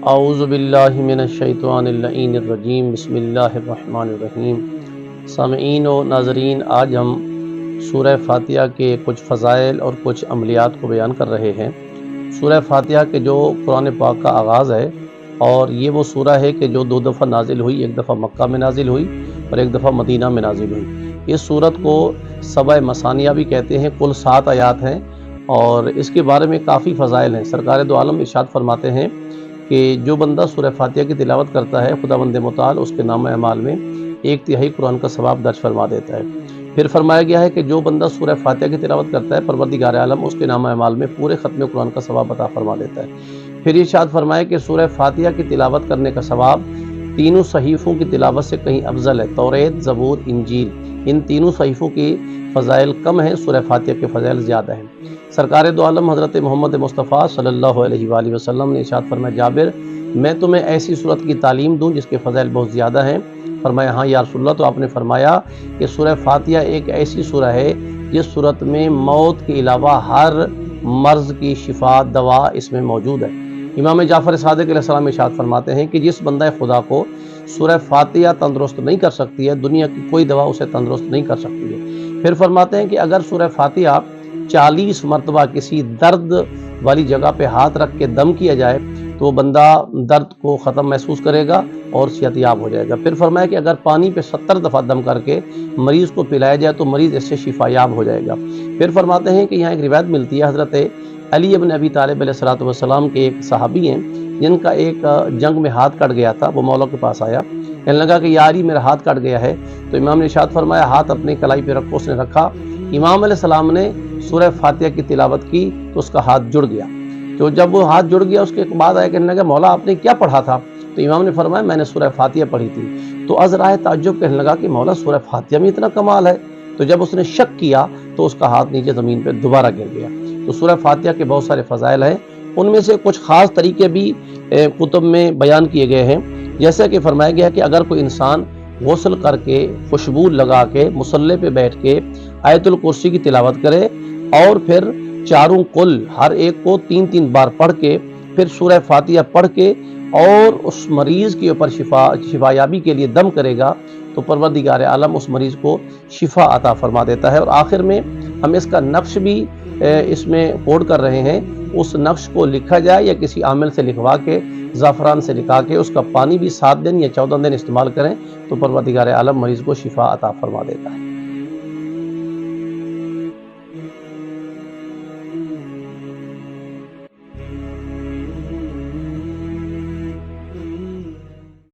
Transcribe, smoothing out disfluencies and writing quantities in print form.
اعوذ باللہ من الشیطان اللعین الرجیم، بسم اللہ الرحمن الرحیم۔ سامعین و ناظرین، آج ہم سورہ فاتحہ کے کچھ فضائل اور کچھ عملیات کو بیان کر رہے ہیں۔ سورہ فاتحہ کے جو قرآن پاک کا آغاز ہے، اور یہ وہ سورہ ہے کہ جو 2 دفعہ نازل ہوئی، ایک دفعہ مکہ میں نازل ہوئی اور ایک دفعہ مدینہ میں نازل ہوئی۔ اس سورت کو سبع مثانیہ بھی کہتے ہیں، کل 7 آیات ہیں اور اس کے بارے میں کافی فضائل ہیں۔ سرکار دو عالم ارشاد فرماتے ہیں کہ جو بندہ سورہ فاتحہ کی تلاوت کرتا ہے، خداوند متعال اس کے نامہ اعمال میں 1/3 قرآن کا ثواب درج فرما دیتا ہے۔ پھر فرمایا گیا ہے کہ جو بندہ سورہ فاتحہ کی تلاوت کرتا ہے، پروردگار عالم اس کے نامہ اعمال میں پورے ختم قرآن کا ثواب عطا فرما دیتا ہے۔ پھر ارشاد فرمایا کہ سورہ فاتحہ کی تلاوت کرنے کا ثواب تینوں صحیفوں کی تلاوت سے کہیں افضل ہے۔ توریت، زبور، انجیل، ان تینوں صحیفوں کی فضائل کم ہیں، سورہ فاتحہ کے فضائل زیادہ ہیں۔ سرکار دو عالم حضرت محمد مصطفیٰ صلی اللہ علیہ وآلہ وسلم نے ارشاد فرمایا، جابر میں تمہیں ایسی صورت کی تعلیم دوں جس کے فضائل بہت زیادہ ہیں؟ فرمایا ہاں یا رسول اللہ۔ تو آپ نے فرمایا کہ سورہ فاتحہ ایک ایسی سورہ ہے جس صورت میں موت کے علاوہ ہر مرض کی شفا دوا اس میں موجود ہے۔ امام جعفر صادق علیہ السلام ارشاد فرماتے ہیں کہ جس بندہ خدا کو سورہ فاتحہ تندرست نہیں کر سکتی ہے، دنیا کی کوئی دوا اسے تندرست نہیں کر سکتی ہے۔ پھر فرماتے ہیں کہ اگر سورہ فاتحہ 40 مرتبہ کسی درد والی جگہ پہ ہاتھ رکھ کے دم کیا جائے تو وہ بندہ درد کو ختم محسوس کرے گا اور صحت یاب ہو جائے گا۔ پھر فرمایا کہ اگر پانی پہ 70 دفعہ دم کر کے مریض کو پلایا جائے تو مریض اس سے شفا یاب ہو جائے گا۔ پھر فرماتے ہیں کہ یہاں ایک روایت ملتی ہے، حضرت علی ابن ابی طالب علیہ السلام کے ایک صحابی ہیں جن کا ایک جنگ میں ہاتھ کٹ گیا تھا۔ وہ مولا کے پاس آیا، کہنے لگا کہ یا علی میرا ہاتھ کٹ گیا ہے۔ تو امام نے ارشاد فرمایا ہاتھ اپنی کلائی پہ رکھو۔ اس نے رکھا، امام علیہ السلام نے سورہ فاتحہ کی تلاوت کی تو اس کا ہاتھ جڑ گیا۔ تو جب وہ ہاتھ جڑ گیا، اس کے بعد آیا، کہنے لگا مولا آپ نے کیا پڑھا تھا؟ تو امام نے فرمایا میں نے سورہ فاتحہ پڑھی تھی۔ تو از رائے تعجب کہنے لگا کہ مولا سورہ فاتحہ میں اتنا کمال ہے؟ تو جب اس نے شک کیا تو اس کا ہاتھ نیچے زمین پہ دوبارہ گر گیا۔ تو سورہ فاتحہ کے بہت سارے فضائل ہیں، ان میں سے کچھ خاص طریقے بھی کتب میں بیان کیے گئے ہیں۔ جیسے کہ فرمایا گیا کہ اگر کوئی انسان غسل کر کے خوشبو لگا کے مصلی پہ بیٹھ کے آیت الکرسی کی تلاوت کرے اور پھر چاروں کل ہر ایک کو 3 بار پڑھ کے پھر سورہ فاتحہ پڑھ کے اور اس مریض کے اوپر شفا یابی کے لیے دم کرے گا تو پروردگار عالم اس مریض کو شفا عطا فرما دیتا ہے۔ اور آخر میں ہم اس کا نقش بھی اس میں کوڈ کر رہے ہیں، اس نقش کو لکھا جائے یا کسی عامل سے لکھوا کے زعفران سے لکھا کے اس کا پانی بھی 7 دن یا 14 دن استعمال کریں تو پروردگار عالم مریض کو شفا عطا فرما دیتا ہے۔